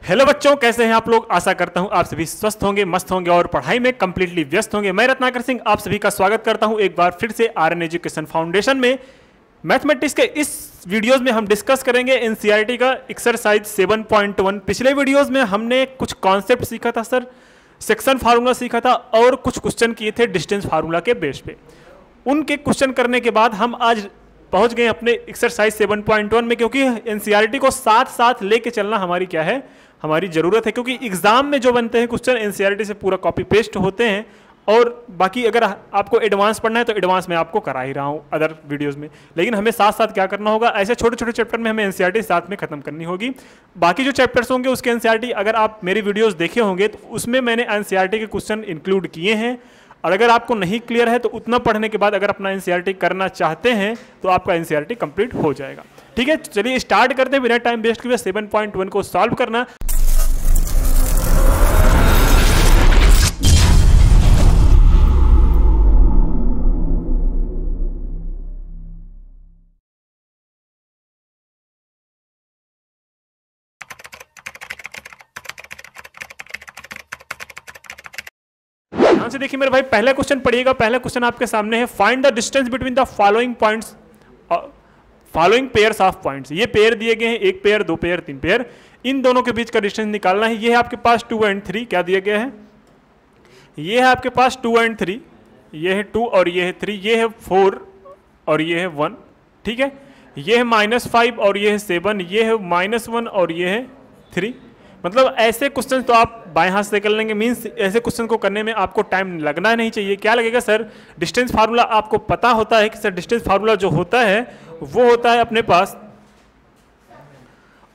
Hello बच्चों, कैसे हैं आप लोग। आशा करता हूं आप सभी स्वस्थ होंगे, मस्त होंगे और पढ़ाई में कंप्लीटली व्यस्त होंगे। मैं रत्नाकर सिंह आप सभी का स्वागत करता हूं एक बार फिर से आरएन एजुकेशन फाउंडेशन में। मैथमेटिक्स के इस वीडियोस में हम डिस्कस करेंगे एनसीईआरटी का एक्सरसाइज 7.1। पिछले वीडियोस में हमने कुछ कॉन्सेप्ट सीखा था सर, सेक्शन फार्मूला सीखा था और कुछ क्वेश्चन किए थे डिस्टेंस फार्मूला के बेस पे। उनके क्वेश्चन करने के बाद हम आज पहुंच गए अपने एक्सरसाइज 7.1 में, क्योंकि एनसीईआरटी को साथ साथ लेके चलना हमारी क्या है, हमारी ज़रूरत है। क्योंकि एग्जाम में जो बनते हैं क्वेश्चन एनसीईआरटी से पूरा कॉपी पेस्ट होते हैं, और बाकी अगर आपको एडवांस पढ़ना है तो एडवांस में आपको करा ही रहा हूँ अदर वीडियोस में, लेकिन हमें साथ साथ क्या करना होगा, ऐसे छोटे छोटे चैप्टर में हमें एनसीईआरटी साथ में खत्म करनी होगी। बाकी जो चैप्टर्स होंगे उसके एनसीईआरटी अगर आप मेरी वीडियोस देखे होंगे तो उसमें मैंने एनसीईआरटी के क्वेश्चन इंक्लूड किए हैं। और अगर आपको नहीं क्लियर है तो उतना पढ़ने के बाद अगर अपना एनसीईआरटी करना चाहते हैं तो आपका एनसीईआरटी कंप्लीट हो जाएगा। ठीक है, चलिए स्टार्ट करते हैं बिना टाइम वेस्ट किए 7.1 को सॉल्व करना। ध्यान से देखिए मेरे भाई, पहला क्वेश्चन पढ़िएगा। पहला क्वेश्चन आपके सामने है, find the distance between the following points, following pairs of points. ये पेयर दिए गए हैं, एक पेयर, दो पेयर, तीन पेयर, इन दोनों के बीच का डिस्टेंस निकालना है। ये है आपके पास 2 और 3, क्या दिया गया है, ये है आपके पास 2 और 3, ये है 2 और ये है 3, ये है 4 और ये है 1, ठीक है। ये है -5 और ये है 7, ये है -1 और ये है 3। मतलब ऐसे क्वेश्चन तो आप बाएं हाथ से कर लेंगे, मीन्स ऐसे क्वेश्चन को करने में आपको टाइम लगना नहीं चाहिए। क्या लगेगा सर, डिस्टेंस फार्मूला आपको पता होता है कि सर डिस्टेंस फार्मूला जो होता है वो होता है अपने पास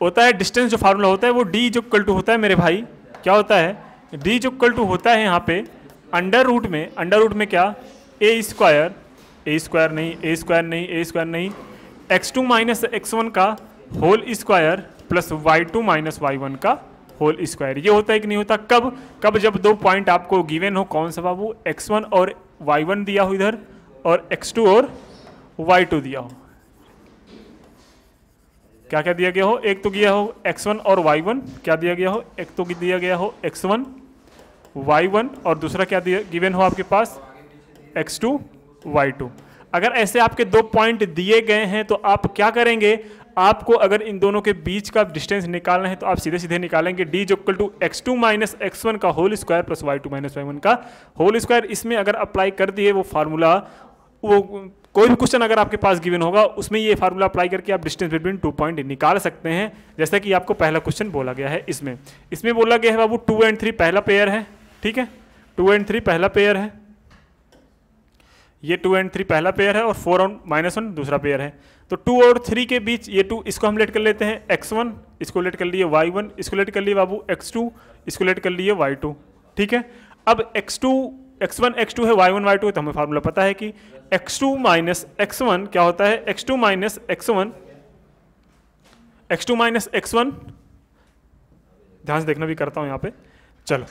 होता है, डिस्टेंस जो फार्मूला होता है वो d जो इक्वल टू होता है मेरे भाई, क्या होता है, d जो इक्वल टू होता है यहाँ पे अंडर रूट में क्या, a स्क्वायर नहीं x2 माइनस x1 का whole square plus y2 minus y1 का होल स्क्वायर। ये होता है कि नहीं होता, कब जब दो पॉइंट आपको गिवन हो। कौन सा बाबू, x1 और y1 दिया हो इधर और x2 और y2 दिया हो। क्या क्या दिया गया हो, एक तो दिया हो x1 और y1, क्या दिया गया हो, एक तो दिया गया हो x1 y1 और दूसरा क्या दिया गिवन हो आपके पास x2 y2। अगर ऐसे आपके दो पॉइंट दिए गए हैं तो आप क्या करेंगे, आपको अगर इन दोनों के बीच का डिस्टेंस निकालना है तो आप सीधे सीधे निकालेंगे d जो equal to x2 minus x1 का whole square plus y2 minus y1 का होल स्क्वायर। इसमें अगर अप्लाई कर दिए वो फार्मूला, वो कोई भी क्वेश्चन अगर आपके पास गिवन होगा उसमें ये फार्मूला अप्लाई करके आप डिस्टेंस बिटवीन 2 पॉइंट निकाल सकते हैं। जैसा कि आपको पहला क्वेश्चन बोला गया है, इसमें बोला गया है बाबू 2 और 3 पहला पेयर है, ठीक है, 2 और 3 पहला पेयर है, ये 2 और 3 पहला पेयर है और 4 और -1 दूसरा पेयर है। तो 2 और 3 के बीच ये 2, इसको हम लेट कर लेते हैं x1, इसको लेट कर लिए y1, इसको लेट कर लिए बाबू x2, इसको लेट कर लिए y2, ठीक है। अब x1 x2 है, y1 y2 है, तो हमें फार्मूला पता है कि x2 माइनस x1 क्या होता है, x2 माइनस x1, ध्यान से देखना भी करता हूं यहाँ पे, चलो,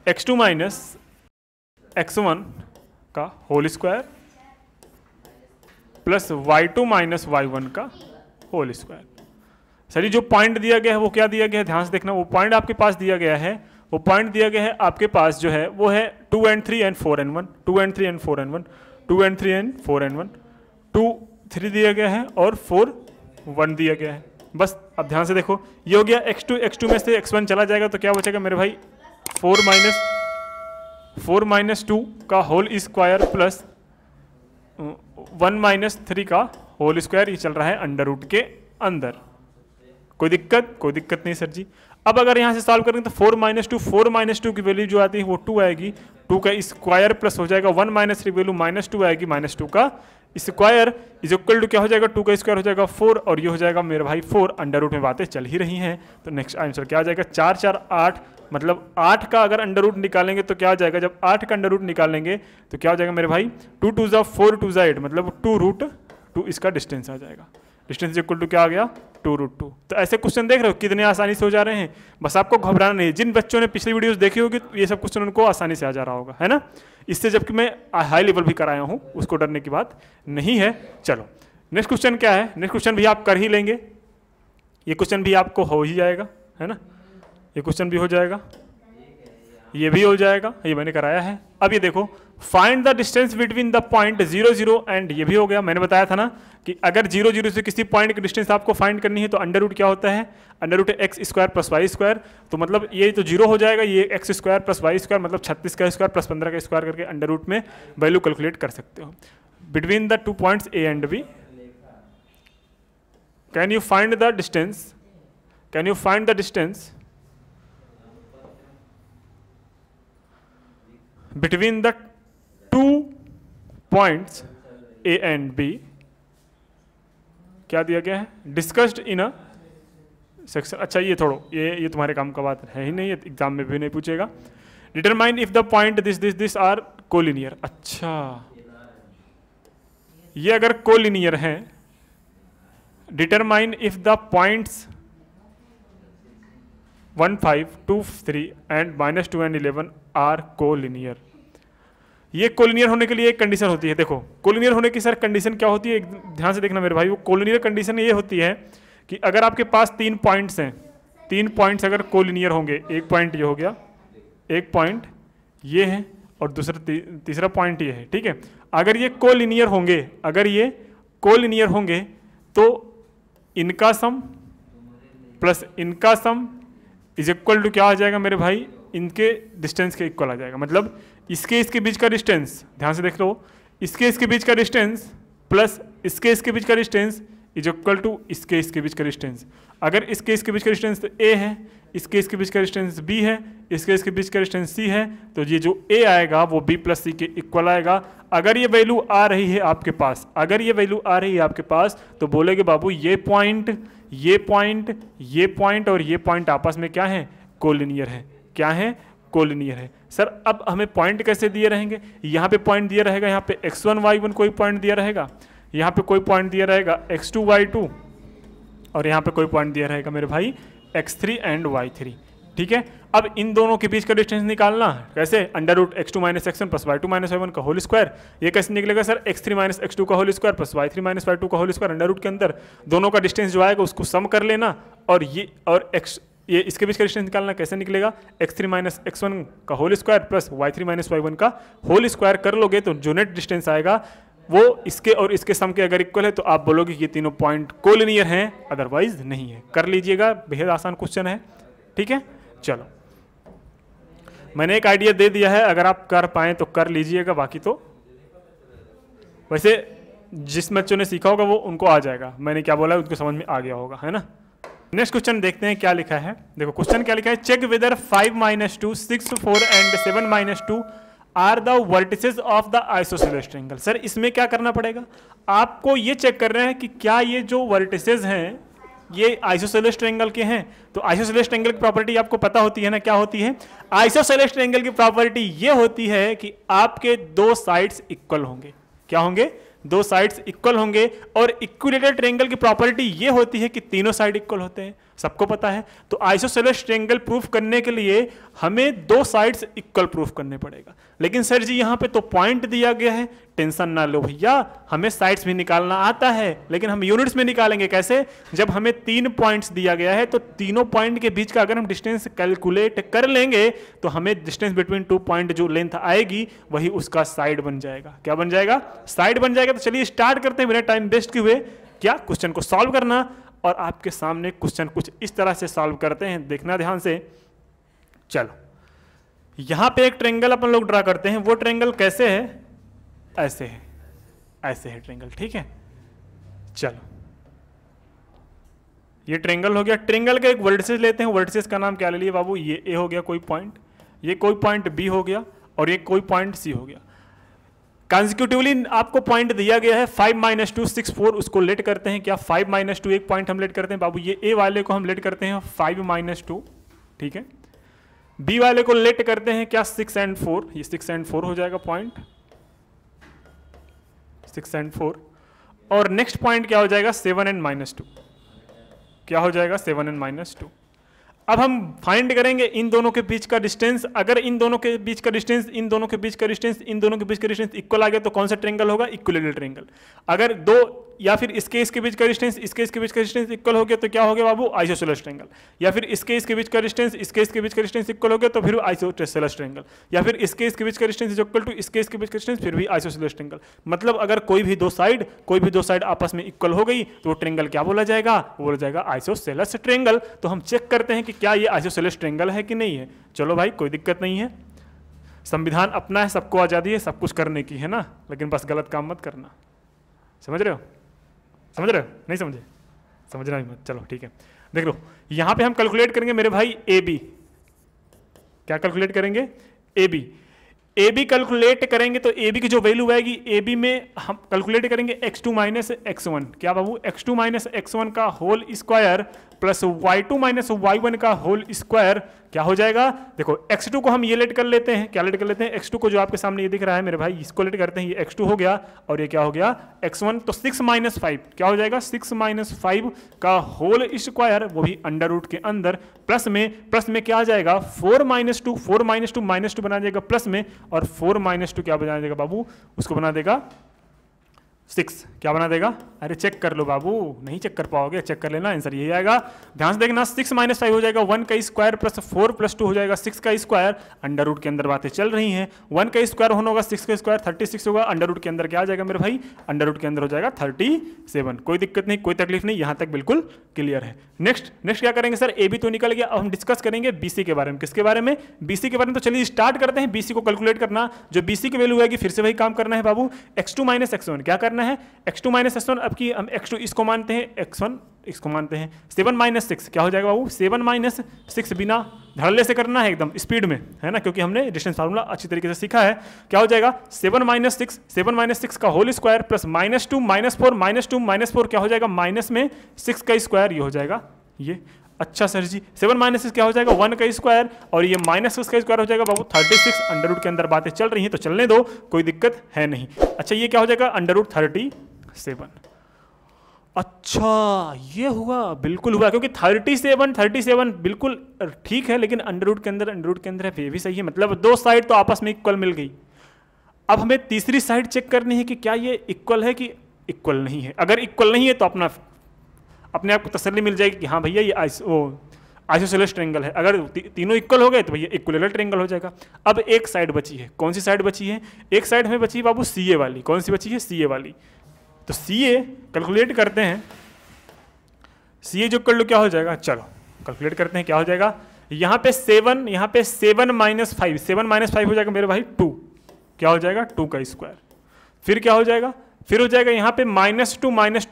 x2 माइनस x1 का whole square plus y2 minus y1 का होल स्क्वायर। सर ये जो पॉइंट दिया गया है वो क्या दिया गया है, ध्यान से देखना, वो पॉइंट आपके पास दिया गया है, वो पॉइंट दिया गया है आपके पास जो है वो है 2 और 3 और 4 और 1, 2 और 3 और 4 और 1, 2 और 3 और 4 और 1, 2 3 दिया गया है और 4 1 दिया गया है। बस अब ध्यान से देखो, ये हो गया x2 में से x1 चला जाएगा तो क्या बचेगा मेरे भाई, 4 माइनस 2 का होल स्क्वायर प्लस 1 माइनस 3 का होल स्क्वायर। ये चल रहा है अंडर रूट के अंदर। कोई दिक्कत नहीं सर जी। अब अगर यहाँ से सॉल्व करेंगे तो 4 माइनस 2 की वैल्यू जो आती है वो 2 आएगी, 2 का स्क्वायर प्लस हो जाएगा 1 माइनस 3 वैल्यू -2 आएगी, -2 का स्क्वायर इज इक्वल टू क्या हो जाएगा, 2 का स्क्वायर हो जाएगा 4 और ये हो जाएगा मेरे भाई 4। अंडर रूट में बातें चल ही रही हैं तो नेक्स्ट आंसर क्या आ जाएगा, 4 4 8, मतलब 8 का अगर अंडर रूट निकालेंगे तो क्या आ जाएगा, जब 8 का अंडर रूट निकालेंगे तो क्या हो जाएगा मेरे भाई, 2 2 ज़ा 4 2 ज़ा 8, मतलब 2√2 इसका डिस्टेंस आ जाएगा। डिस्टेंस इक्वल टू क्या आ गया, 2√2। तो ऐसे क्वेश्चन देख रहे हो कितने आसानी से हो जा रहे हैं, बस आपको घबराना नहीं है। जिन बच्चों ने पिछली वीडियोस देखी होगी ये सब क्वेश्चन उनको आसानी से आ जा रहा होगा, है ना। इससे जबकि मैं हाई लेवल भी कराया हूँ, उसको डरने की बात नहीं है। चलो नेक्स्ट क्वेश्चन क्या है, नेक्स्ट क्वेश्चन भी आप कर ही लेंगे, ये क्वेश्चन भी आपको हो ही जाएगा, है ना। ये क्वेश्चन भी हो जाएगा, ये भी हो जाएगा, ये मैंने कराया है। अब ये देखो, find the distance between the point 0 0 and, ये भी हो गया। मैंने बताया था ना कि अगर 0 0 से किसी पॉइंट की डिस्टेंस आपको फाइंड करनी है तो अंडर रूट क्या होता है, under root x square plus y square. तो मतलब ये तो 0 हो जाएगा, ये x square plus y square मतलब 36 का स्क्वायर प्लस 15 का स्क्वायर करके अंडर रूट में वैल्यू कैलकुलेट कर सकते हो। Between the 2 points A and B, can you find the distance, can you find the distance between the 2 points A and B. क्या दिया गया है, डिस्कस्ड इन अ सेक्शन। अच्छा ये छोड़ो, ये तुम्हारे काम का बात है ही नहीं, ये एग्जाम में भी नहीं पूछेगा। Determine if the point this this this are collinear. अच्छा ये अगर कोलिनियर है, determine if the points 1 5 2 3 and -2 and 11 are collinear. ये कोलिनियर होने के लिए एक कंडीशन होती है। देखो कोलिनियर होने की सर कंडीशन क्या होती है, ध्यान से देखना मेरे भाई। वो कोलिनियर कंडीशन ये होती है कि अगर आपके पास 3 पॉइंट्स हैं, 3 पॉइंट्स अगर कोलिनियर होंगे, एक पॉइंट ये हो गया, एक पॉइंट ये है और दूसरा तीसरा पॉइंट ये है, ठीक है। अगर ये कोलिनियर होंगे, अगर ये कोलिनियर होंगे तो इनका सम प्लस इनका सम इज इक्वल टू क्या आ जाएगा मेरे भाई, इनके डिस्टेंस के इक्वल आ जाएगा। मतलब इसके बीच का डिस्टेंस, ध्यान से देख लो, इसके बीच का डिस्टेंस प्लस इसके बीच का डिस्टेंस इज इक्वल टू इसके बीच का डिस्टेंस। अगर इसके बीच का डिस्टेंस ए है, इसके बीच का डिस्टेंस बी है, इसके बीच का डिस्टेंस सी है, तो ये जो ए आएगा वो बी प्लस सी के इक्वल आएगा। अगर ये वैल्यू आ रही है आपके पास, अगर ये वैल्यू आ रही है आपके पास, तो बोलेगे बाबू ये पॉइंट, ये पॉइंट, ये पॉइंट और ये पॉइंट आपस में क्या है, कोलिनियर है। क्या है, कोलिनियर है। सर अब हमें पॉइंट कैसे दिए रहेंगे, यहाँ पे पॉइंट दिया रहेगा, यहाँ पे x1 y1 कोई पॉइंट दिया रहेगा, यहाँ पे कोई पॉइंट दिया रहेगा x2 y2 और यहाँ पे कोई पॉइंट दिया रहेगा मेरे भाई x3 एंड y3, ठीक है। अब इन दोनों के बीच का डिस्टेंस निकालना कैसे, under root x2 minus x1 plus y2 minus y1 का होल स्क्वायर। ये कैसे निकलेगा सर, x3 माइनस x2 का whole square plus y3 minus y2 का होल स्क्वायर अंडर रूट के अंदर दोनों का डिस्टेंस जो आएगा उसको सम कर लेना, और ये इसके बीच का डिस्टेंस निकालना कैसे निकलेगा, x3 माइनस x1 का whole square plus y3 minus y1 का होल स्क्वायर कर लोगे तो जो नेट डिस्टेंस आएगा वो इसके और इसके सम के अगर इक्वल है तो आप बोलोगे कि ये तीनों पॉइंट कोलिनियर हैं, अदरवाइज नहीं है। कर लीजिएगा, बेहद आसान क्वेश्चन है, ठीक है। चलो मैंने एक आइडिया दे दिया है, अगर आप कर पाएँ तो कर लीजिएगा, बाकी तो वैसे जिस बच्चों ने सीखा होगा वो उनको आ जाएगा, मैंने क्या बोला उनको समझ में आ गया होगा, है ना। नेक्स्ट क्वेश्चन देखते हैं क्या लिखा है। देखो क्वेश्चन क्या लिखा है, check whether 5 - 2 6 4 and 7 - 2 are the vertices of the isosceles triangle. Sir इसमें क्या करना पड़ेगा, आपको ये चेक कर रहे हैं कि क्या ये जो वर्टिसेस हैं ये आइसोसेलेस ट्रायंगल के हैं। तो आइसोसेलेस ट्रायंगल की प्रॉपर्टी आपको पता होती है ना, क्या होती है, आइसोसेलेस ट्रायंगल की प्रॉपर्टी ये होती है कि आपके 2 साइड्स इक्वल होंगे। क्या होंगे, 2 साइड्स इक्वल होंगे। और इक्विलेटरल ट्रायंगल की प्रॉपर्टी ये होती है कि तीनों साइड इक्वल होते हैं, सबको पता है। तो आइसोसेलेस ट्रायंगल प्रूफ करने के लिए हमें 2 साइड्स इक्वल प्रूफ करने पड़ेगा। लेकिन सर जी यहाँ पे तो पॉइंट दिया गया है, टेंशन ना लो भैया, हमें साइड्स भी निकालना आता है, लेकिन हम यूनिट्स में निकालेंगे कैसे, जब हमें 3 पॉइंट्स दिया गया है तो तीनों पॉइंट के बीच का अगर हम डिस्टेंस कैलकुलेट कर लेंगे तो हमें डिस्टेंस बिटवीन 2 पॉइंट जो लेंथ आएगी वही उसका साइड बन जाएगा। क्या बन जाएगा, साइड बन जाएगा। तो चलिए स्टार्ट करते हैं बिना टाइम वेस्ट किए हुए, क्या क्वेश्चन को सॉल्व करना। और आपके सामने क्वेश्चन कुछ इस तरह से सॉल्व करते हैं, देखना ध्यान से। चलो यहां पे एक ट्रायंगल अपन लोग ड्रा करते हैं, वो ट्रायंगल कैसे है, ऐसे है, ऐसे है ट्रायंगल, ठीक है। चलो ये ट्रायंगल हो गया, ट्रायंगल का एक वर्टिसेस लेते हैं, वर्टिसेस का नाम क्या ले लिए बाबू, ये ए हो गया कोई पॉइंट, ये कोई पॉइंट बी हो गया और ये कोई पॉइंट सी हो गया। कंसेक्यूटिवली आपको पॉइंट दिया गया है 5 - 2 6 4, उसको लेट करते हैं। क्या 5 - 2 एक पॉइंट हम लेट करते हैं बाबू, ये ए वाले को हम लेट करते हैं 5 - 2, ठीक है। बी वाले को लेट करते हैं क्या 6 एंड 4, ये 6 एंड 4 हो जाएगा पॉइंट, 6 एंड 4। और नेक्स्ट पॉइंट क्या हो जाएगा 7 एंड -2, क्या हो जाएगा 7 एंड -2। अब हम फाइंड करेंगे इन दोनों के बीच का डिस्टेंस। अगर इन दोनों के बीच का डिस्टेंस, इन दोनों के बीच का डिस्टेंस, इन दोनों के बीच का डिस्टेंस इक्वल आ गया तो कौन सा ट्रायंगल होगा, इक्विलेटरल ट्रायंगल। अगर 2 या फिर इसके बीच का डिस्टेंस इसके बीच का डिस्टेंस इक्वल हो गया तो क्या हो गया बाबू, आइसोसेलेस ट्रायंगल। या फिर इसके बीच का डिस्टेंस इसके बीच का डिस्टेंस इक्वल हो गया तो फिर आइसोसेलेस ट्रायंगल। या फिर इसके बीच का डिस्टेंस इज इक्वल टू इसके बीच का डिस्टेंस, फिर भी आइसोसेलेस ट्रायंगल। मतलब अगर कोई भी दो साइड आपस में इक्वल हो गई तो वो ट्रायंगल क्या बोला जाएगा, वो बोला जाएगा आइसोसेलेस ट्रायंगल। तो हम चेक करते हैं कि क्या ये आइसोसेलेस ट्रायंगल है कि नहीं है। चलो भाई कोई दिक्कत नहीं है, संविधान अपना है, सबको आज़ादी है सब कुछ करने की, है ना, लेकिन बस गलत काम मत करना। समझ रहे हो, समझ रहे हो, नहीं समझे, समझना भी मत। चलो ठीक है, देख लो यहां पे हम कैलकुलेट करेंगे मेरे भाई ए बी। क्या कैलकुलेट करेंगे, ए बी कैलकुलेट करेंगे तो ए बी की जो वैल्यू आएगी ए बी में हम कैलकुलेट करेंगे x2 माइनस x1। क्या बाबू, x2 माइनस x1 का whole square plus y2 minus y1 का होल स्क्वायर क्या हो जाएगा। देखो x2 को हम ये लेट कर लेते हैं, क्या लेट कर लेते हैं, x2 को जो आपके सामने ये दिख रहा है मेरे भाई, इसको लेट करते हैं, ये x2 हो गया और ये क्या हो गया x1। तो 6 माइनस 5 क्या हो जाएगा, 6 माइनस 5 का होल स्क्वायर, वो भी अंडर रूट के अंदर, प्लस में क्या आ जाएगा 4 माइनस 2 माइनस 2 बना जाएगा प्लस में, और 4 माइनस 2 क्या बना देगा बाबू, उसको बना देगा 6। क्या बना देगा, अरे चेक कर लो बाबू, नहीं चेक कर पाओगे, चेक कर लेना, आंसर यही आएगा। ध्यान से देखना, 6 माइनस 5 हो जाएगा 1 का स्क्वायर प्लस 4 प्लस 2 हो जाएगा 6 का स्क्वायर। अंडर रूट के अंदर बातें चल रही हैं, 1 का स्क्वायर होना होगा 6 का स्क्वायर 36 होगा, अंडर रूट के अंदर क्या आ जाएगा मेरे भाई, अंडर रूट के अंदर हो जाएगा 37। कोई दिक्कत नहीं, कोई तकलीफ नहीं, यहां तक बिल्कुल क्लियर है। नेक्स्ट क्या करेंगे सर, ए बी तो निकल गया, अब हम डिस्कस करेंगे बीसी के बारे में। किसके बारे में, बीसी के बारे में। तो चलिए स्टार्ट करते हैं बीसी को कैलकुलेट करना। जो बीसी की वैल्यू आएगी फिर से वही काम करना है बाबू, x2 माइनस x1। क्या करना है, x2 माइनस x1, अब की हम x2 इसको मानते हैं, x1 इसको मानते हैं। 7 माइनस 6 क्या हो जाएगा बाबू, 7 माइनस 6 बिना धड़ल्ले से करना है, एकदम स्पीड में, है ना, क्योंकि हमने डिस्टेंस फार्मूला अच्छी तरीके से सीखा है। क्या हो जाएगा 7 माइनस 6 का होल स्क्वायर प्लस -2 माइनस 4 क्या हो जाएगा, माइनस में 6 का स्क्वायर, ये हो जाएगा ये। अच्छा सर जी, 7 माइनस 6 क्या हो जाएगा 1 का स्क्वायर, और ये -6 का स्क्वायर हो जाएगा बाबू 36। अंडर रूट के अंदर बातें चल रही हैं तो चलने दो, कोई दिक्कत है नहीं। अच्छा ये क्या हो जाएगा अंडर रूट 37। अच्छा ये हुआ, बिल्कुल हुआ, क्योंकि 37 बिल्कुल ठीक है, लेकिन अंडर रूट के अंदर है, ये भी सही है। मतलब दो साइड तो आपस में इक्वल मिल गई। अब हमें तीसरी साइड चेक करनी है कि क्या ये इक्वल है कि इक्वल नहीं है। अगर इक्वल नहीं है तो अपने आप को तसल्ली मिल जाएगी कि हाँ भैया ये आइसोसेलेस ट्रायंगल है। अगर तीनों इक्वल हो गए तो भैया इक्विलेटरल ट्रायंगल हो जाएगा। अब एक साइड बची है, कौन सी साइड बची है, एक साइड हमें बची है बाबू CA वाली। कौन सी बची है, CA वाली। तो CA कैलकुलेट करते हैं, CA जो कर लो क्या हो जाएगा, चलो कैलकुलेट करते हैं क्या हो जाएगा। यहाँ पे 7 माइनस 5 हो जाएगा मेरे भाई 2। क्या हो जाएगा 2 का स्क्वायर। फिर क्या हो जाएगा, फिर हो जाएगा यहाँ पे -2 माइनस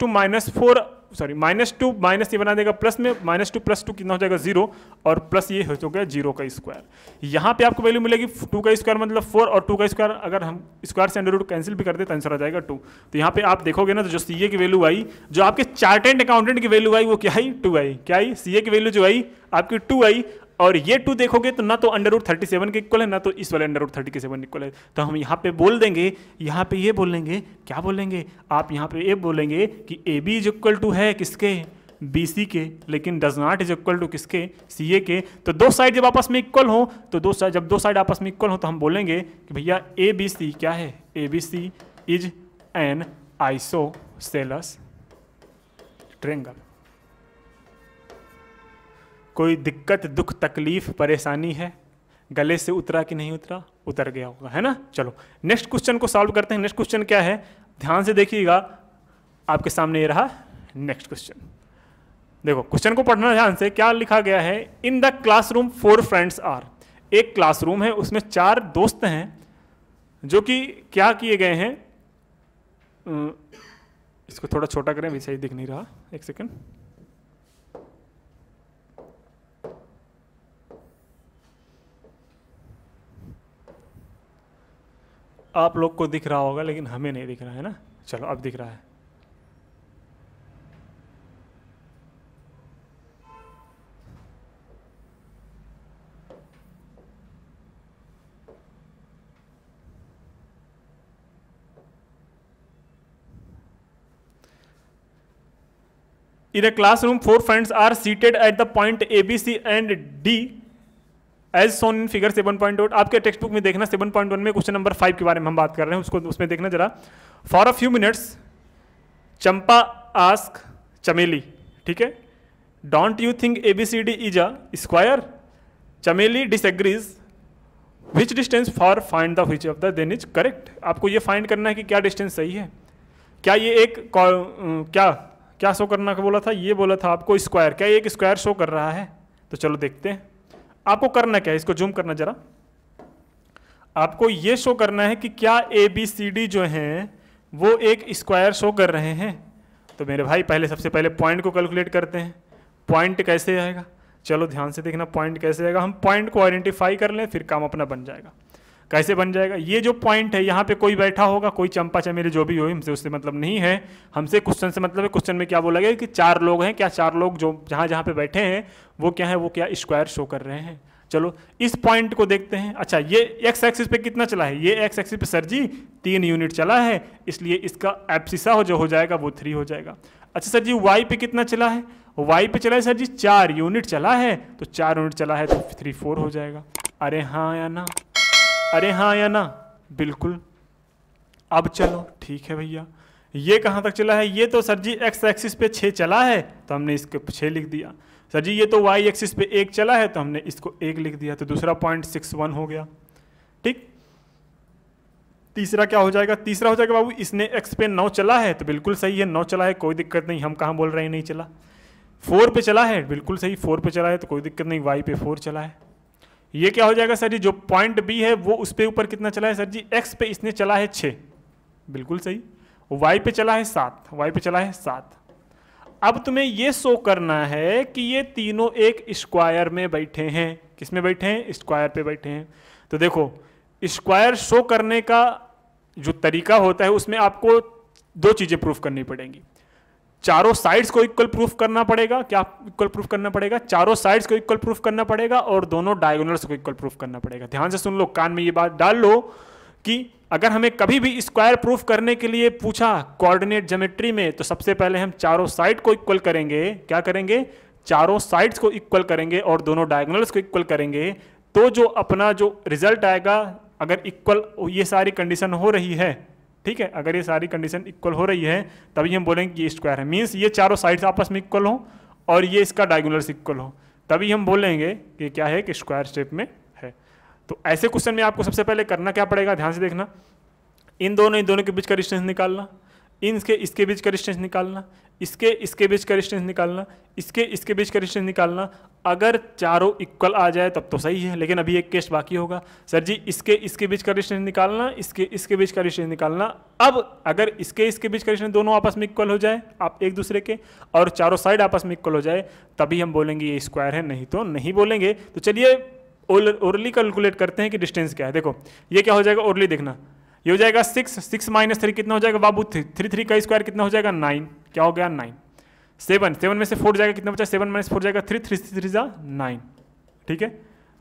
ये बना देगा प्लस में, -2 प्लस 2 कितना हो जाएगा 0, और प्लस ये हो गया 0 का स्क्वायर। यहाँ पे आपको वैल्यू मिलेगी 2 का स्क्वायर मतलब 4, और 2 का स्क्वायर अगर हम स्क्वायर से अंडर रूट कैंसिल भी कर दे तो आंसर आ जाएगा 2। तो यहाँ पे आप देखोगे ना, तो जो CA की वैल्यू आई, जो आपके चार्टेड अकाउंटेंट की वैल्यू आई वो क्या आई, 2 आई। क्या आई, CA की वैल्यू जो आई आपकी 2 आई, और ये 2 देखोगे तो ना तो अंडर रूट 37 के इक्वल है, ना तो इस वाले अंडर रूट 37 इक्वल है। तो हम यहाँ पे बोल देंगे, यहाँ पे ये बोलेंगे, क्या बोलेंगे आप, यहाँ पे ये बोलेंगे कि AB इज इक्वल टू है किसके, BC के, लेकिन does not is equal to किसके, CA के। तो दो साइड जब आपस में इक्वल हो, तो जब दो साइड आपस में इक्वल हो तो हम बोलेंगे कि भैया ABC क्या है, ABC is an isosceles triangle. कोई दिक्कत, दुख, तकलीफ, परेशानी है, गले से उतरा कि नहीं उतरा, उतर गया होगा, है ना। चलो नेक्स्ट क्वेश्चन को सॉल्व करते हैं। नेक्स्ट क्वेश्चन क्या है, ध्यान से देखिएगा, आपके सामने ये रहा नेक्स्ट क्वेश्चन। देखो क्वेश्चन को पढ़ना ध्यान से, क्या लिखा गया है, in the classroom 4 friends are. एक क्लासरूम है, उसमें 4 दोस्त हैं, जो कि क्या किए गए हैं, इसको थोड़ा छोटा करें, भी सही दिख नहीं रहा, एक सेकेंड। आप लोग को दिख रहा होगा लेकिन हमें नहीं दिख रहा है ना। चलो अब दिख रहा है। In a classroom, 4 friends are seated at the point ABC and D as shown in figure 7.8। आपके टेक्स्ट बुक में देखना 7.1 में क्वेश्चन नंबर 5 के बारे में हम बात कर रहे हैं, उसमें देखना जरा। For a few minutes Champa ask Chameli, ठीक है, don't you think ABCD is a square? Chameli disagrees, which distance for find the which of the then is correct. आपको ये फाइंड करना है कि क्या डिस्टेंस सही है। क्या ये एक क्या क्या शो करना का बोला था, ये बोला था आपको स्क्वायर, क्या ये एक स्क्वायर शो कर रहा है? तो चलो देखते हैं। आपको करना क्या है, इसको जूम करना जरा। आपको ये शो करना है कि क्या ABCD जो हैं वो एक स्क्वायर शो कर रहे हैं। तो मेरे भाई पहले सबसे पहले पॉइंट को कैलकुलेट करते हैं। पॉइंट कैसे आएगा, चलो ध्यान से देखना पॉइंट कैसे आएगा। हम पॉइंट को आइडेंटिफाई कर लें, फिर काम अपना बन जाएगा। कैसे बन जाएगा, ये जो पॉइंट है यहाँ पे कोई बैठा होगा, कोई चंपा चमेली जो भी हो, हमसे उससे मतलब नहीं है, हमसे क्वेश्चन से मतलब है। क्वेश्चन में क्या बोला गया कि 4 लोग हैं, क्या 4 लोग जो जहाँ जहाँ पे बैठे हैं वो क्या है, वो क्या स्क्वायर शो कर रहे हैं। चलो इस पॉइंट को देखते हैं। अच्छा ये एक्स एक्सिस पे कितना चला है, ये एक्स एक्सिस पे सर जी 3 यूनिट चला है, इसलिए इसका एब्सिसा जो हो जाएगा वो 3 हो जाएगा। अच्छा सर जी वाई पे कितना चला है, वाई पे चला है सर जी 4 यूनिट चला है, तो 4 यूनिट चला है तो 3 4 हो जाएगा। अरे हाँ या ना, अरे हाँ या ना, बिल्कुल। अब चलो ठीक है भैया, ये कहाँ तक चला है, ये तो सर जी एक्स एक्सिस पे 6 चला है तो हमने इसके 6 लिख दिया। सर जी ये तो वाई एक्सिस पे 1 चला है तो हमने इसको 1 लिख दिया, तो दूसरा पॉइंट 61 हो गया। ठीक, तीसरा क्या हो जाएगा, तीसरा हो जाएगा बाबू इसने एक्स पे 9 चला है, तो बिल्कुल सही है 9 चला है, कोई दिक्कत नहीं। हम कहाँ बोल रहे हैं नहीं चला। 4 पे चला है, बिल्कुल सही 4 पे चला है तो कोई दिक्कत नहीं, वाई पे 4 चला है। ये क्या हो जाएगा सर जी, जो पॉइंट बी है वो उस पे ऊपर कितना चला है सर जी, एक्स पे इसने चला है 6, बिल्कुल सही। वाई पे चला है 7, वाई पे चला है 7। अब तुम्हें ये शो करना है कि ये तीनों एक स्क्वायर में बैठे हैं। किस में बैठे हैं, स्क्वायर पे बैठे हैं। तो देखो स्क्वायर शो करने का जो तरीका होता है उसमें आपको 2 चीजें प्रूफ करनी पड़ेंगी। चारों साइड्स को इक्वल प्रूफ करना पड़ेगा। क्या इक्वल प्रूफ करना पड़ेगा, चारों साइड्स को इक्वल प्रूफ करना पड़ेगा और दोनों डायगोनल्स को इक्वल प्रूफ करना पड़ेगा। ध्यान से सुन लो, कान में ये बात डाल लो कि अगर हमें कभी भी स्क्वायर प्रूफ करने के लिए पूछा कोऑर्डिनेट ज्योमेट्री में, तो सबसे पहले हम चारों साइड को इक्वल करेंगे। क्या करेंगे, चारों साइड्स को इक्वल करेंगे और दोनों डायगोनल्स को इक्वल करेंगे। तो जो अपना जो रिजल्ट आएगा, अगर इक्वल ये सारी कंडीशन हो रही है, ठीक है, अगर ये सारी कंडीशन इक्वल हो रही है तभी हम बोलेंगे कि ये स्क्वायर है। मीन्स ये चारों साइड्स आपस में इक्वल हो और ये इसका डायगोनल्स इक्वल हो, तभी हम बोलेंगे कि क्या है, कि स्क्वायर शेप में है। तो ऐसे क्वेश्चन में आपको सबसे पहले करना क्या पड़ेगा, ध्यान से देखना। इन दोनों के बीच का डिस्टेंस निकालना, इसके बीच का डिस्टेंस निकालना, इसके बीच का डिस्टेंस निकालना, इसके बीच का डिस्टेंस निकालना। अगर चारों इक्वल आ जाए तब तो सही है, लेकिन अभी एक केस बाकी होगा। सर जी इसके बीच का डिस्टेंस निकालना, इसके बीच का डिस्टेंस निकालना। अब अगर इसके बीच का डिस्टेंस दोनों आपस में इक्वल हो जाए, आप एक दूसरे के, और चारों साइड आपस में इक्वल हो जाए, तभी हम बोलेंगे ये स्क्वायर है, नहीं तो नहीं बोलेंगे। तो चलिए ओरली कैलकुलेट करते हैं कि डिस्टेंस क्या है। देखो ये क्या हो जाएगा, ओरली देखना, ये हो जाएगा 6 माइनस 3 कितना हो जाएगा बाबू, 3 का स्क्वायर कितना हो जाएगा 9, क्या हो गया 9। 7 में से 4 जाएगा, कितना बचा, 7 माइनस 4 जाएगा 3 3 जा 9, ठीक है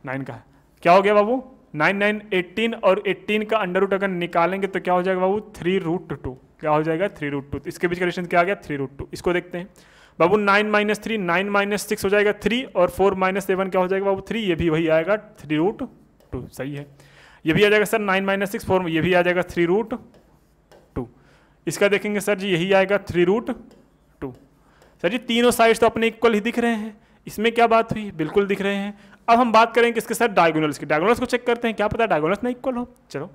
9 का क्या हो गया बाबू 9 18, और 18 का अंडर रूट अगर निकालेंगे तो क्या हो जाएगा बाबू 3√2, क्या हो जाएगा 3√2। इसके बीच का डिस्टेंस क्या आ गया 3√2। इसको देखते हैं बाबू, 9 माइनस 3 9 माइनस 6 हो जाएगा 3, और 4 माइनस 7 क्या हो जाएगा बाबू 3, ये भी वही आएगा 3√2, सही है। ये भी आ जाएगा सर 9 माइनस 6 4, ये भी आ जाएगा 3√2। इसका देखेंगे सर जी यही आएगा 3√2। सर जी तीनों साइड्स तो अपने इक्वल ही दिख रहे हैं, इसमें क्या बात हुई, बिल्कुल दिख रहे हैं। अब हम बात करेंगे किसके साथ, डायगोनल्स की। डायगोनल्स को चेक करते हैं, क्या पता डायगोनल्स ना इक्वल हो। चलो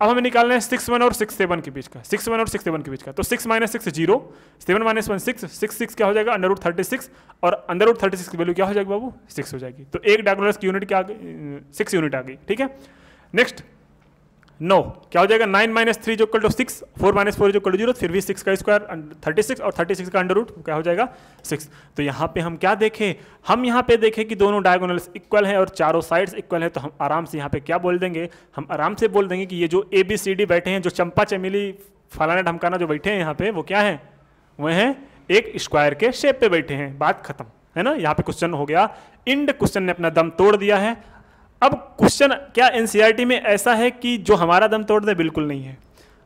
अब हमें निकालना है 6 1 और 6 7 के बीच का, 6 1 और 6 7 के बीच का। तो 6 माइनस 6 0, 7 माइनस 1 6, 6 क्या हो जाएगा √36, और √36 की वैल्यू क्या हो जाएगी बाबू 6 हो जाएगी। तो एक डायगोनल्स की यूनिट क्या आ गई, 6 यूनिट आ गई, ठीक है। नेक्स्ट 9 क्या हो जाएगा, 9 माइनस 3 जो इक्वल टू 6, 4 माइनस 4 जो इक्वल टू 0, फिर भी 6 का स्क्वायर 36, और 36 का अंडर रूट क्या हो जाएगा 6। तो यहाँ पे हम क्या देखें, हम यहाँ पे देखें कि दोनों डायगोनल्स इक्वल हैं और चारों साइड्स इक्वल हैं। तो हम आराम से यहाँ पे क्या बोल देंगे, हम आराम से बोल देंगे कि ये जो ABCD बैठे हैं, जो चंपा चमेली फलाना ढमकाना जो बैठे हैं यहाँ पे, वो क्या है, वह हैं एक स्क्वायर के शेप पे बैठे हैं। बात खत्म है ना, यहाँ पे क्वेश्चन हो गया इंड, क्वेश्चन ने अपना दम तोड़ दिया है। अब क्वेश्चन क्या NCERT में ऐसा है कि जो हमारा दम तोड़ दे, बिल्कुल नहीं है।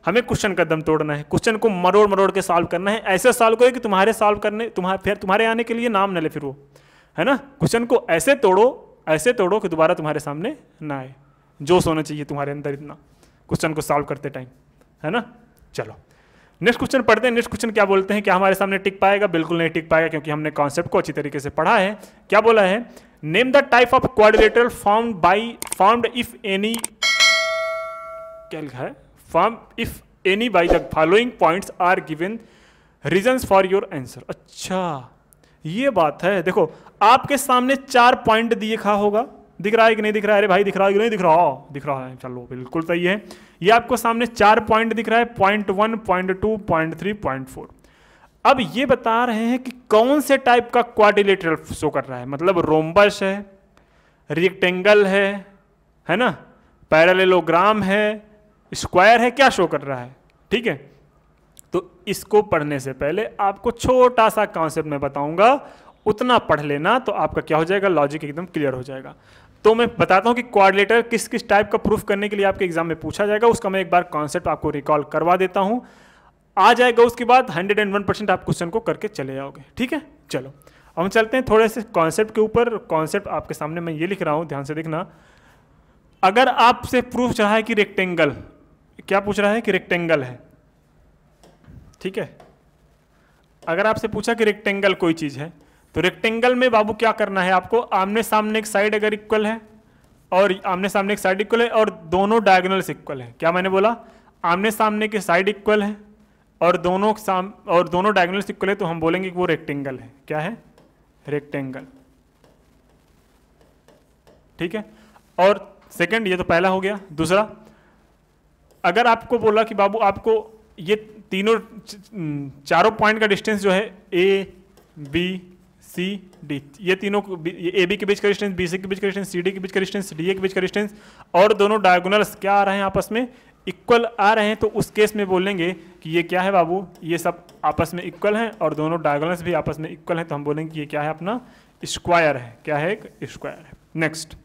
हमें क्वेश्चन का दम तोड़ना है, क्वेश्चन को मरोड़ मरोड़ के सॉल्व करना है, ऐसे सॉल्व करो कि तुम्हारे सॉल्व करने फिर तुम्हारे आने के लिए नाम न ले, फिर वो है ना। क्वेश्चन को ऐसे तोड़ो कि दोबारा तुम्हारे सामने ना आए। जोश होना चाहिए तुम्हारे अंदर इतना क्वेश्चन को सॉल्व करते टाइम, है ना। चलो नेक्स्ट क्वेश्चन पढ़ते हैं। नेक्स्ट क्वेश्चन क्या बोलते हैं, क्या हमारे सामने टिक पाएगा? बिल्कुल नहीं टिक पाएगा, क्योंकि हमने कॉन्सेप्ट को अच्छी तरीके से पढ़ा है। क्या बोला है? Name the type of quadrilateral formed if any, क्या लिखा है? Form if any by the following points are given reasons for your answer. अच्छा, ये बात है। देखो आपके सामने 4 पॉइंट दिखा होगा, दिख रहा है कि नहीं दिख रहा है? अरे भाई दिख रहा है कि नहीं दिख रहा? दिख रहा है, चलो बिल्कुल सही है। ये आपको सामने 4 पॉइंट दिख रहा है, पॉइंट 1, पॉइंट 2, पॉइंट 3, पॉइंट 4। अब ये बता रहे हैं कि कौन से टाइप का क्वाड्रिलेटरल शो कर रहा है, मतलब रोम्बस है, रेक्टेंगल है ना, पैरेललोग्राम है, स्क्वायर है, क्या शो कर रहा है। ठीक है, तो इसको पढ़ने से पहले आपको छोटा सा कॉन्सेप्ट मैं बताऊंगा, उतना पढ़ लेना तो आपका क्या हो जाएगा, लॉजिक एकदम क्लियर हो जाएगा। तो मैं बताता हूं कि क्वाड्रिलेटर किस किस टाइप का प्रूफ करने के लिए आपके एग्जाम में पूछा जाएगा, उसका मैं एक बार कॉन्सेप्ट आपको रिकॉल करवा देता हूं, आ जाएगा। उसके बाद 101% आप क्वेश्चन को करके चले जाओगे। ठीक है, चलो अब हम चलते हैं थोड़े से कॉन्सेप्ट के ऊपर। कॉन्सेप्ट आपके सामने मैं ये लिख रहा हूं, ध्यान से देखना। अगर आपसे प्रूफ चाहा है कि रेक्टेंगल, क्या पूछ रहा है कि रेक्टेंगल है, ठीक है, अगर आपसे पूछा कि रेक्टेंगल कोई चीज है, तो रेक्टेंगल में बाबू क्या करना है आपको, आमने सामने एक साइड अगर इक्वल है, और आमने सामने एक साइड इक्वल है और दोनों डायगोनल्स इक्वल है, क्या मैंने बोला, आमने सामने के साइड इक्वल है और दोनों डायगोनल्स इक्वल है, तो हम बोलेंगे कि वो रेक्टेंगल है। क्या है? रेक्टेंगल। ठीक है, और सेकंड, ये तो पहला हो गया। दूसरा, अगर आपको बोला कि बाबू आपको ये चारों पॉइंट का डिस्टेंस जो है ए बी सी डी, ये तीनों ए बी के बीच का डिस्टेंस, बी सी के बीच का डिस्टेंस, सी डी के बीच का डिस्टेंस, डी ए के बीच का डिस्टेंस, और दोनों डायगोनल्स क्या आ रहे हैं आपस में, इक्वल आ रहे हैं, तो उस केस में बोलेंगे कि ये क्या है बाबू, ये सब आपस में इक्वल हैं और दोनों डायगोनल्स भी आपस में इक्वल हैं, तो हम बोलेंगे कि ये क्या है, अपना स्क्वायर है। क्या है? एक स्क्वायर है। नेक्स्ट,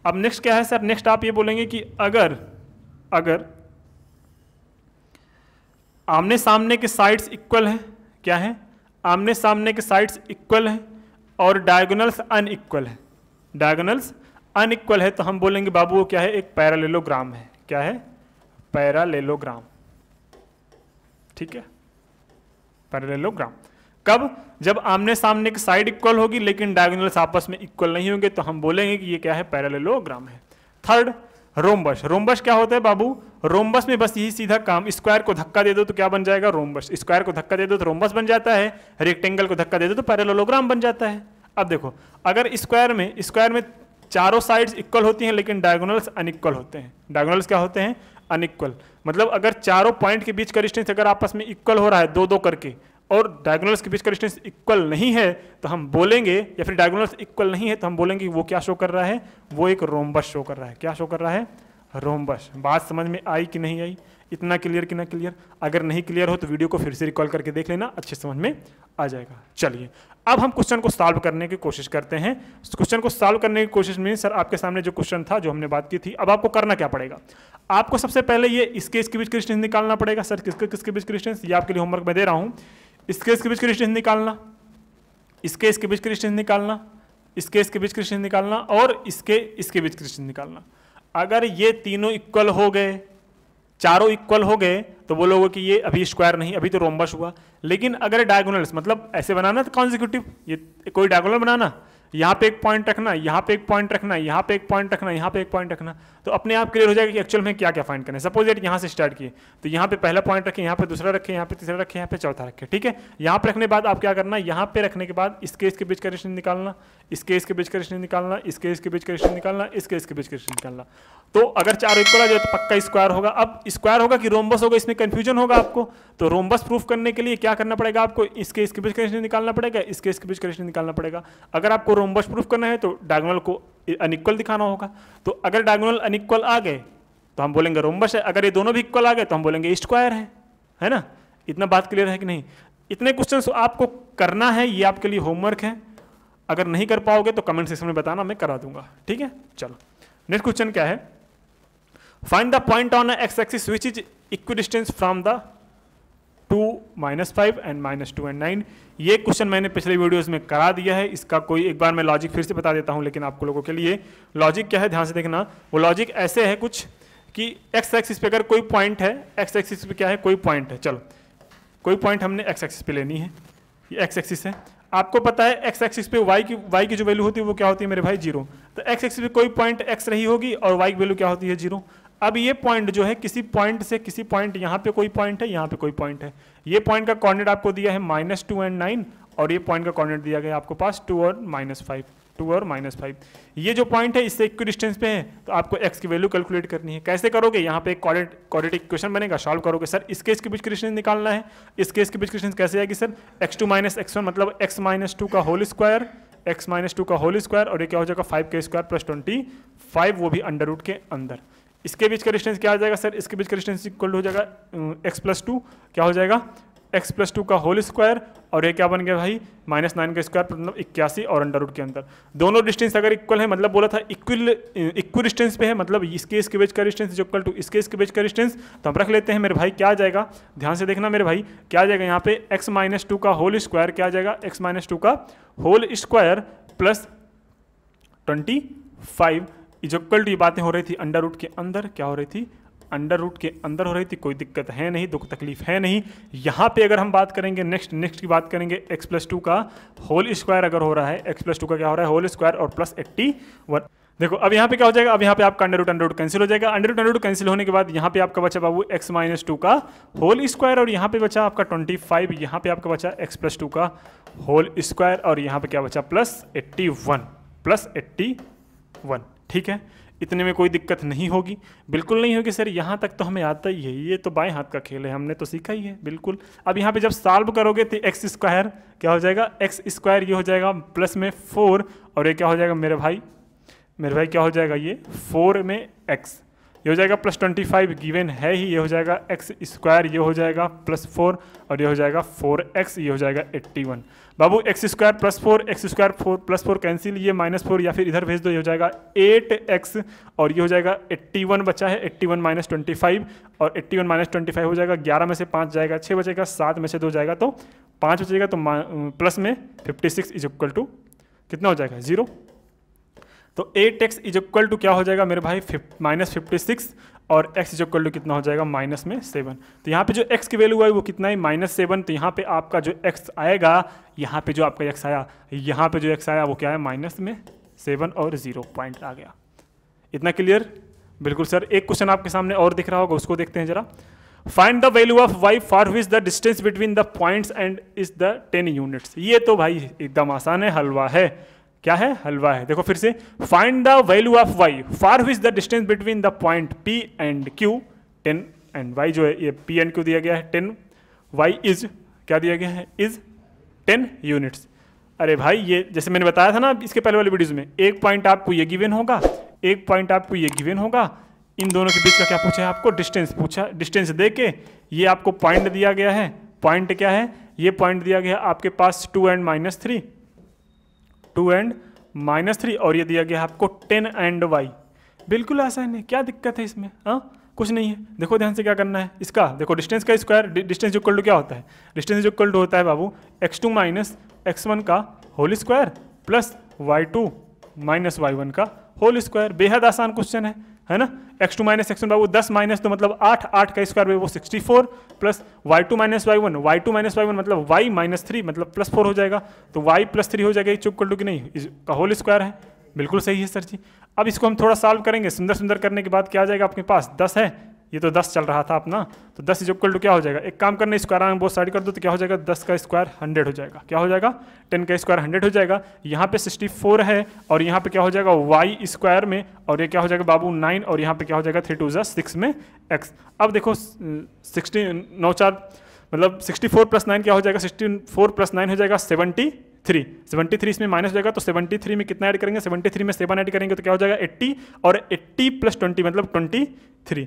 अब नेक्स्ट क्या है सर? नेक्स्ट आप ये बोलेंगे कि अगर आमने सामने के साइड्स इक्वल है, क्या है, आमने सामने के साइड्स इक्वल है और डायगोनल्स अनइक्वल है, डायगोनल्स अनइक्वल है, तो हम बोलेंगे बाबू वो क्या है, एक पैरेललोग्राम है। क्या है? पैरेललोग्राम। ठीक है, पैरेललोग्राम। कब? जब आमने सामने की साइड इक्वल होगी लेकिन डायगोनल्स आपस में इक्वल नहीं होंगे, तो हम बोलेंगे कि ये क्या है, पैरेललोग्राम है। Third, rhombus. रोम्बस क्या होता है बाबू? रोम्बस में बस यही सीधा काम, स्क्वायर को धक्का दे दो तो क्या बन जाएगा, रोम्बस। स्क्वायर को धक्का दे दो तो रोम्बस बन जाता है, रेक्टेंगल को धक्का दे दो तो पैरेललोग्राम बन जाता है। अब देखो, अगर स्क्वायर में चारों साइड्स इक्वल होती हैं लेकिन डायगोनल्स अनइक्वल होते हैं। डायगोनल्स क्या होते हैं? अनइक्वल। मतलब अगर चारों पॉइंट के बीच का डिस्टेंस अगर आपस में इक्वल हो रहा है, 2-2 करके, और डायगोनल्स के बीच का डिस्टेंस इक्वल नहीं है, तो हम बोलेंगे, या फिर डायगोनल्स इक्वल नहीं है तो हम बोलेंगे वो क्या शो कर रहा है, वो एक रोम्बस शो कर रहा है। क्या शो कर रहा है? रोम्बस। बात समझ में आई कि नहीं आई? इतना क्लियर कि ना क्लियर? अगर नहीं क्लियर हो तो वीडियो को फिर से रिकॉल करके देख लेना, अच्छे समझ में आ जाएगा। चलिए अब हम क्वेश्चन को सॉल्व करने की कोशिश करते हैं। क्वेश्चन को सॉल्व करने की कोशिश में सर आपके सामने जो क्वेश्चन था, जो हमने बात की थी, अब आपको करना क्या पड़ेगा, आपको सबसे पहले ये इसके बीच का डिस्टेंस निकालना पड़ेगा। सर किसके बीच का डिस्टेंस? ये आपके लिए होमवर्क में दे रहा हूँ। इसके बीच का डिस्टेंस निकालना, इसके बीच का डिस्टेंस निकालना, इसके बीच का डिस्टेंस निकालना, और इसके बीच का डिस्टेंस निकालना। अगर ये तीनों इक्वल हो गए, चारों इक्वल हो गए, तो बोलोगे कि ये अभी स्क्वायर नहीं, अभी तो रोम्बस हुआ। लेकिन अगर डायगोनल्स, मतलब ऐसे बनाना, तो कॉन्जिक्यूटिव, ये कोई डायगोनल बनाना, यहाँ पे एक पॉइंट रखना, यहाँ पे एक पॉइंट रखना, यहाँ पे एक पॉइंट रखना, यहाँ पे एक पॉइंट रखना, तो अपने आप क्लियर हो जाएगा कि एक्चुअल में क्या क्या फाइंड करना है। सपोज दैट यहाँ से स्टार्ट किए, तो यहाँ पे पहला पॉइंट रखें, यहाँ पे दूसरा रखें, यहाँ पे तीसरा रखें, यहाँ पे चौथा रखें। ठीक है, यहाँ पे रखने के बाद आप क्या करना, यहाँ पे रखने के बाद इसके बीच का डिस्टेंस निकालना, इसके बीच का डिस्टेंस निकालना, इसके बीच का डिस्टेंस निकालना, इसके बीच का डिस्टेंस निकालना। तो अगर चारों इक्वल आ जाए तो पक्का स्क्वायर होगा। अब स्क्वायर होगा कि रोम्बस होगा, इसमें कंफ्यूजन होगा आपको। तो रोम्बस प्रूफ करने के लिए क्या करना पड़ेगा आपको, इसके बीच का डिस्टेंस निकालना पड़ेगा, इसके बीच का डिस्टेंस निकालना पड़ेगा। अगर आपको रोम्बस प्रूफ करना है तो डायगोनल को अनइक्वल दिखाना होगा। तो अगर डायगोनल अनइक्वल आ गए तो हम बोलेंगे रोम्बस है, अगर ये दोनों भी इक्वल आ गए तो हम बोलेंगे स्क्वायर है ना। इतना बात क्लियर है कि नहीं? इतने क्वेश्चंस आपको करना है, ये आपके लिए होमवर्क है। अगर नहीं कर पाओगे तो कमेंट सेक्शन में बताना, मैं करा दूंगा। ठीक है, चलो नेक्स्ट क्वेश्चन क्या है, find the point on x axis which is equidistance from the 2, -5 and -2 and 9। ये क्वेश्चन मैंने पिछले वीडियोस में करा दिया है। इसका कोई एक बार मैं लॉजिक फिर से बता देता हूं, लेकिन आप लोगों के लिए लॉजिक क्या है ध्यान से देखना। वो लॉजिक ऐसे है कुछ कि एक्स एक्सिस पे अगर कोई पॉइंट है, एक्स एक्सिस पे क्या है, कोई पॉइंट है। चलो कोई पॉइंट हमने एक्स एक्सिस पे लेनी है, ये एक्स एक्सिस है। आपको पता है एक्स एक्सिस पे वाई की जो वैल्यू होती है वो क्या होती है मेरे भाई, 0। तो एक्स एक्सिस पे कोई पॉइंट एक्स रही होगी और वाई की वैल्यू क्या होती है, 0। अब ये पॉइंट जो है किसी पॉइंट से किसी पॉइंट, यहाँ पे कोई पॉइंट है, यहाँ पे कोई पॉइंट है, ये पॉइंट का कोऑर्डिनेट आपको दिया है -2 एंड 9 और ये पॉइंट का कोऑर्डिनेट दिया गया आपको पास 2 और -5, 2 और -5। ये जो पॉइंट है इससे इक्वल डिस्टेंस पे है, तो आपको x की वैल्यू कैलकुलेट करनी है। कैसे करोगे, यहाँ पे एक क्वाड्रेटिक इक्वेशन बनेगा, सॉल्व करोगे। सर इस केस के बीच का डिस्टेंस निकालना है, इस केस के बीच का डिस्टेंस कैसे आएगी सर, x2 - x1 मतलब x - 2 का होल स्क्वायर, x - 2 का होल स्क्वायर और ये क्या हो जाएगा 5k² + 25, वो भी अंडर रूट के अंदर। इसके बीच का डिस्टेंस क्या आ जाएगा सर, इसके बीच का डिस्टेंस इक्वल हो जाएगा x + 2, क्या हो जाएगा x + 2 का होल स्क्वायर और ये क्या बन गया भाई -9 का स्क्वायर मतलब 81 और अंडर रूट के अंदर। दोनों डिस्टेंस अगर इक्वल है, मतलब बोला था इक्वल डिस्टेंस पे है, मतलब इस केस के बीच का डिस्टेंस इक्वल टू इस केस के बीच का डिस्टेंस, तो हम रख लेते हैं मेरे भाई। क्या आ जाएगा, ध्यान से देखना मेरे भाई, क्या आ जाएगा यहाँ पे x - 2 का होल स्क्वायर, क्या आ जाएगा x - 2 का होल स्क्वायर + 25 इक्वल टू, ये बातें हो रही थी अंडर रूट के अंदर, क्या हो रही थी अंडर रूट के अंदर हो रही थी। कोई दिक्कत है नहीं, दुख तकलीफ है नहीं। यहाँ पे अगर हम बात करेंगे नेक्स्ट की बात करेंगे, x + 2 का होल स्क्वायर अगर हो रहा है, x + 2 का क्या हो रहा है होल स्क्वायर और +81। देखो अब यहाँ पे क्या हो जाएगा, अब यहाँ पे आपका अंडर रूट कैंसिल हो जाएगा। अंडर रूट कैंसिल होने के बाद यहाँ पे आपका बचा बाबू x - 2 का होल स्क्वायर और यहाँ पे बचा आपका 25, यहाँ पे आपका बचा x + 2 का होल स्क्वायर और यहाँ पे क्या बचा +81। ठीक है, इतने में कोई दिक्कत नहीं होगी, बिल्कुल नहीं होगी सर। यहाँ तक तो हमें आता ही है, ये तो बाएं हाथ का खेल है, हमने तो सीखा ही है बिल्कुल। अब यहाँ पे जब सॉल्व करोगे तो x² क्या हो जाएगा, x² ये हो जाएगा प्लस में 4 और ये क्या हो जाएगा मेरे भाई क्या हो जाएगा, ये 4 में x ये हो जाएगा +25 गिवन है ही, ये हो जाएगा x², ये हो जाएगा +4 और ये हो जाएगा 4x, ये हो जाएगा 81। बाबू x² + 4 x² 4 + 4 कैंसिल, ये -4 या फिर इधर भेज दो, ये हो जाएगा 8x और ये हो जाएगा 81 बचा है, 81 - 25 और 81 - 25 हो जाएगा 11 में से 5 जाएगा 6 बचेगा, 7 में से 2 जाएगा तो 5 बचेगा, तो प्लस में 56 इक्वल टू कितना हो जाएगा 0। तो 8x इक्वल टू क्या हो जाएगा मेरे भाई -56 और x इक्वल टू कितना हो जाएगा -7। तो यहाँ पे जो x की वैल्यू आई वो कितना है -7। तो यहाँ पे आपका जो x आएगा, यहाँ पे जो आपका x आया, यहाँ पे जो x आया वो क्या है -7 और 0 पॉइंट आ गया। इतना क्लियर, बिल्कुल सर। एक क्वेश्चन आपके सामने और दिख रहा होगा, उसको देखते हैं जरा। Find the value of y for which the distance between the points and is the 10 units. ये तो भाई एकदम आसान है, हलवा है। क्या है, हलवा है। देखो फिर से, find the value of y for which the distance between the point p and q 10 and y जो है ये p एंड q दिया गया है 10, y इज क्या दिया गया है इज 10 यूनिट्स। अरे भाई ये जैसे मैंने बताया था ना इसके पहले वाले वीडियोज में, एक पॉइंट आपको ये गिवन होगा, एक पॉइंट आपको ये गिवन होगा, इन दोनों के बीच का क्या पूछा है आपको, डिस्टेंस पूछा। डिस्टेंस दे के ये आपको पॉइंट दिया गया है, पॉइंट क्या है, ये पॉइंट दिया गया है आपके पास 2 एंड -3 और ये दिया गया है आपको 10 एंड y। बिल्कुल आसान है, क्या दिक्कत है इसमें, हाँ कुछ नहीं है। देखो ध्यान से क्या करना है इसका, देखो डिस्टेंस का स्क्वायर, डिस्टेंस इक्वल टू क्या होता है, डिस्टेंस इक्वल टू होता है बाबू x2 - x1 का whole square plus y2 - y1 का होल स्क्वायर। बेहद आसान क्वेश्चन है ना। x2 - x1 बाबू 10 माइनस तो मतलब 8, 8 का स्क्वायर वो 64 प्लस y2 - y1 मतलब y -3 मतलब +4 हो जाएगा, तो y +3 हो जाएगा इक्वल टू कि नहीं, इसका होल स्क्वायर है। बिल्कुल सही है सर जी। अब इसको हम थोड़ा सॉल्व करेंगे, सुंदर सुंदर करने के बाद क्या आ जाएगा आपके पास 10 है, ये तो 10 चल रहा था अपना, तो 10 इक्वल टू क्या हो जाएगा, एक काम करना स्क्वायर आराम बहुत साइड कर दो, तो क्या हो जाएगा 10 का स्क्वायर 100 हो जाएगा, क्या हो जाएगा 10 का स्क्वायर 100 हो जाएगा। यहाँ पे 64 है और यहाँ पे क्या हो जाएगा y स्क्वायर में, और ये क्या हो जाएगा बाबू 9 और यहाँ पे क्या हो जाएगा 3 2 6 में x। अब देखो 9 मतलब 64 + 9 क्या हो जाएगा, 64 + 9 हो जाएगा 73 इसमें माइनस हो जाएगा, तो 73 में कितना ऐड करेंगे, 73 में 7 ऐड करेंगे तो क्या हो जाएगा 80 और 80 + 20 मतलब 23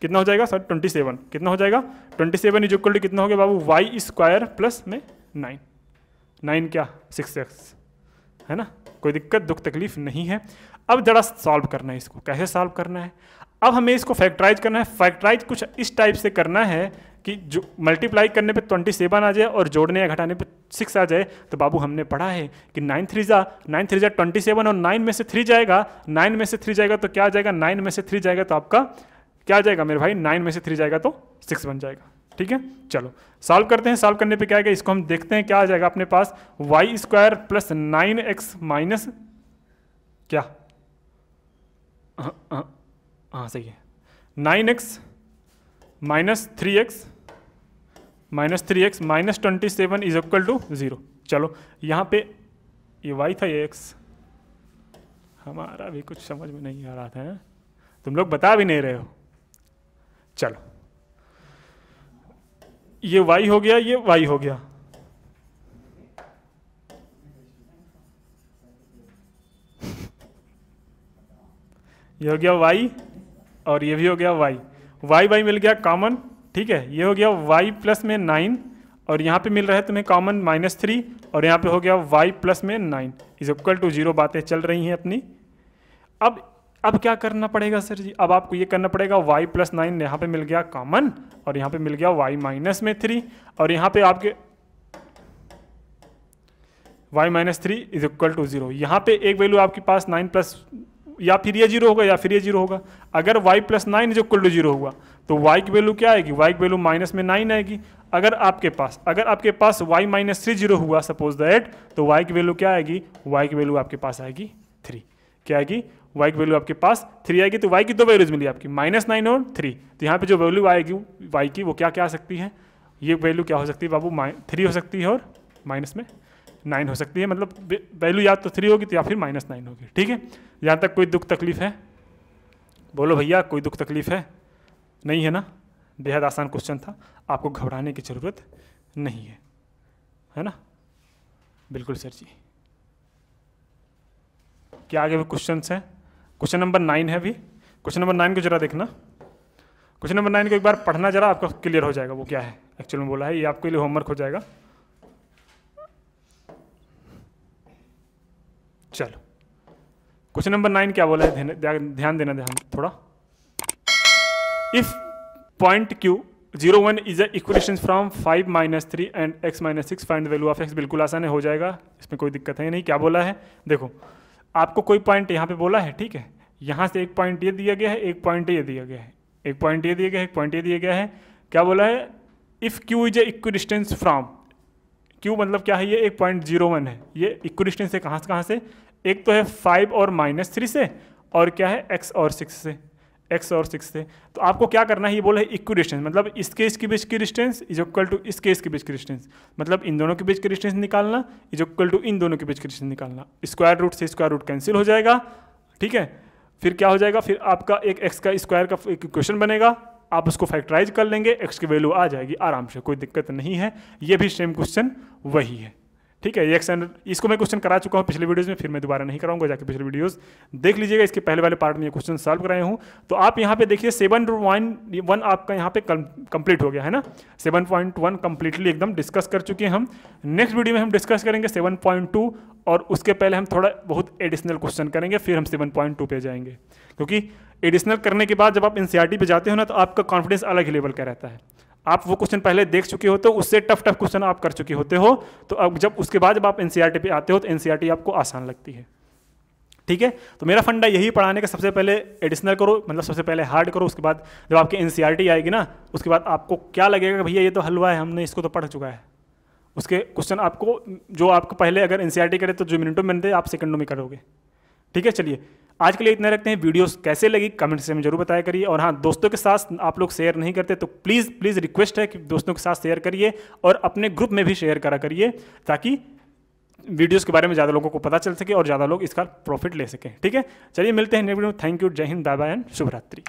कितना हो जाएगा सर 27 कितना हो जाएगा 27 इक्वल टू कितना हो गया बाबू y स्क्वायर प्लस में 9 क्या 6x है ना। कोई दिक्कत दुख तकलीफ नहीं है। अब जरा सॉल्व करना है इसको, कैसे सॉल्व करना है, अब हमें इसको फैक्टराइज करना है। फैक्टराइज कुछ इस टाइप से करना है कि जो मल्टीप्लाई करने पे 27 आ जाए और जोड़ने या घटाने पे 6 आ जाए। तो बाबू हमने पढ़ा है कि 9 3 जा 27 और 9 में से 3 जाएगा, 9 में से 3 जाएगा तो क्या आ जाएगा, 9 में से 3 जाएगा तो आपका क्या आ जाएगा मेरे भाई, 9 में से 3 जाएगा तो 6 बन जाएगा। ठीक है, चलो सॉल्व करते हैं। सॉल्व करने पे क्या आएगा, इसको हम देखते हैं क्या आ जाएगा अपने पास। Y square plus 9x minus क्या, हाँ सही है, 9x minus 3x minus 3x minus 27 is equal to 0। चलो यहाँ पे ये y था, ये x, हमारा भी कुछ समझ में नहीं आ रहा था, तुम लोग बता भी नहीं रहे हो। चलो ये y हो गया, ये y हो गया, ये हो गया y और ये भी हो गया y, y मिल गया कॉमन, ठीक है। ये हो गया y प्लस में 9 और यहाँ पे मिल रहा है तुम्हें कॉमन -3 और यहाँ पे हो गया y प्लस में 9 इज इक्वल टू 0। बातें चल रही हैं अपनी। अब क्या करना पड़ेगा सर जी, अब आपको ये करना पड़ेगा y प्लस 9 यहाँ पे मिल गया कॉमन और यहाँ पे मिल गया y माइनस में 3 और यहाँ पे आपके y माइनस 3 इज इक्वल टू 0। यहाँ पे एक वैल्यू आपके पास 9 प्लस, या फिर ये 0 होगा या फिर ये 0 होगा। अगर y plus 9 is equal to 0 हुआ तो y की वैल्यू क्या आएगी, y की वैल्यू माइनस में 9 आएगी। अगर आपके पास y माइनस 3 0 हुआ सपोज दैट, तो y की वैल्यू क्या आएगी, y की वैल्यू आपके पास आएगी 3। क्या आएगी, y की वैल्यू आपके पास 3 आएगी। तो y की दो वैल्यूज मिली आपकी, -9 और 3। तो यहाँ पे जो वैल्यू आएगी y की वो क्या आ सकती है, ये वैल्यू क्या हो सकती है बाबू, 3 हो सकती है और माइनस में 9 हो सकती है। मतलब वैल्यू या तो 3 होगी तो या फिर -9 होगी, ठीक है। यहाँ तक कोई दुख तकलीफ है, बोलो भैया, कोई दुख तकलीफ है, नहीं है ना। बेहद आसान क्वेश्चन था, आपको घबराने की ज़रूरत नहीं है ना। बिल्कुल सर जी। क्या आगे भी क्वेश्चन है, क्वेश्चन नंबर 9 है अभी। क्वेश्चन नंबर 9 को जरा देखना, क्वेश्चन नंबर 9 को एक बार पढ़ना जरा, आपका क्लियर हो जाएगा वो क्या है एक्चुअल में बोला है। ये आपके लिए होमवर्क हो जाएगा। चलो क्वेश्चन नंबर 9 क्या बोला है, ध्यान देना थोड़ा। If point Q 0 1 is a equation from 5 - 3 and x - 6 find the value of x। बिल्कुल आसान है, हो जाएगा, इसमें कोई दिक्कत है नहीं। क्या बोला है, देखो आपको कोई पॉइंट यहाँ पे बोला है, ठीक है। यहाँ से एक पॉइंट ये दिया गया है, एक पॉइंट ये दिया गया है, एक पॉइंट ये दिया गया है, एक पॉइंट ये दिया गया है। क्या बोला है, if Q is a equidistance from, Q मतलब क्या है, ये एक पॉइंट 0 1 है। ये इक्विडिस्टेंस है कहाँ से, एक तो है 5 और -3 से, और क्या है x और 6 से, x और 6 से। तो आपको क्या करना है, ये बोला है इक्विडिस्टेंस, मतलब इसके इसके बीच की डिस्टेंस इज इक्वल टू इसके इसके बीच की डिस्टेंस, मतलब इन दोनों के बीच की डिस्टेंस निकालना इज इक्वल टू इन दोनों के बीच की डिस्टेंस निकालना। स्क्वायर रूट से स्क्वायर रूट कैंसिल हो जाएगा, ठीक है। फिर क्या हो जाएगा, फिर आपका एक x का स्क्वायर का एक इक्वेशन बनेगा, आप उसको फैक्टराइज कर लेंगे, x की वैल्यू आ जाएगी आराम से, कोई दिक्कत नहीं है। ये भी सेम क्वेश्चन वही है, ठीक है। इसको मैं क्वेश्चन करा चुका हूँ पिछले वीडियोस में, फिर मैं दोबारा नहीं कराऊंगा, जाके पिछले वीडियोस देख लीजिएगा। इसके पहले वाले पार्ट में ये क्वेश्चन सॉल्व कराया हूँ। तो आप यहाँ पे देखिए 7.1 आपका यहाँ पे कंप्लीट हो गया है ना। 7.1 कंप्लीटली एकदम डिस्कस कर चुके हैं हम। नेक्स्ट वीडियो में हम डिस्कस करेंगे 7.2 और उसके पहले हम थोड़ा बहुत एडिशनल क्वेश्चन करेंगे, फिर हम 7.2 पे जाएंगे। क्योंकि एडिशनल करने के बाद जब आप एनसीईआरटी पे जाते हो ना, तो आपका कॉन्फिडेंस अलग ही लेवल का रहता है। आप वो क्वेश्चन पहले देख चुके होते हो, उससे टफ क्वेश्चन आप कर चुके होते हो, तो अब जब उसके बाद जब आप एनसीईआरटी पे आते हो तो एनसीईआरटी आपको आसान लगती है, ठीक है। तो मेरा फंडा यही पढ़ाने का, सबसे पहले एडिशनल करो, मतलब सबसे पहले हार्ड करो, उसके बाद जब आपकी एनसीईआरटी आएगी ना, उसके बाद आपको क्या लगेगा कि भैया ये तो हलवा है, हमने इसको तो पढ़ चुका है। उसके क्वेश्चन आपको, जो आपको पहले अगर एनसीईआरटी करे तो जो मिनटों में बनते आप सेकंडों में करोगे, ठीक है। चलिए आज के लिए इतना रखते हैं। वीडियोस कैसे लगी कमेंट से हमें जरूर बताया करिए, और हाँ, दोस्तों के साथ आप लोग शेयर नहीं करते तो प्लीज़ रिक्वेस्ट है कि दोस्तों के साथ शेयर करिए और अपने ग्रुप में भी शेयर करा करिए, ताकि वीडियोस के बारे में ज़्यादा लोगों को पता चल सके और ज़्यादा लोग इसका प्रॉफिट ले सकें, ठीक है। चलिए मिलते हैं नेक्स्ट वीडियो में। थैंक यू, जय हिंद, बाय बाय एंड शुभ रात्रि।